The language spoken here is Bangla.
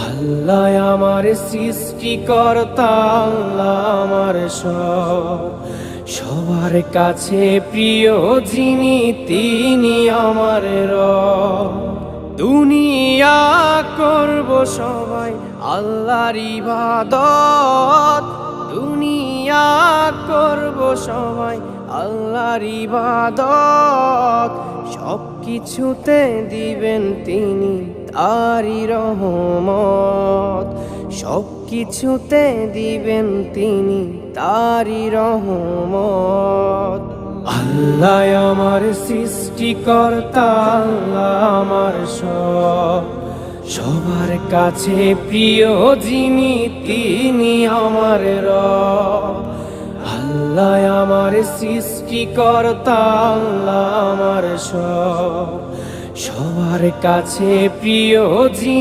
আল্লাহ আমার সৃষ্টিকর্তা, আল্লাহ আমার সব, সবার কাছে প্রিয় যিনি তিনি আমার রব। দুনিয়া করব সবাই আল্লাহর ইবাদত, দুনিয়া করব সবাই আল্লাহর ইবাদত, সব কিছুতে দিবেন তিনি তারি রহমত, সব কিছুতে দিবেন তিনি তারি রহমত। আল্লাহ আমার সৃষ্টিকর্তা, আল্লাহ আমার সব, সবার কাছে প্রিয় যিনি তিনি আমার রব। আল্লাহ আমার সৃষ্টিকর্তা, আল্লাহ আমার সব, সবার কাছে প্রিয় যিনি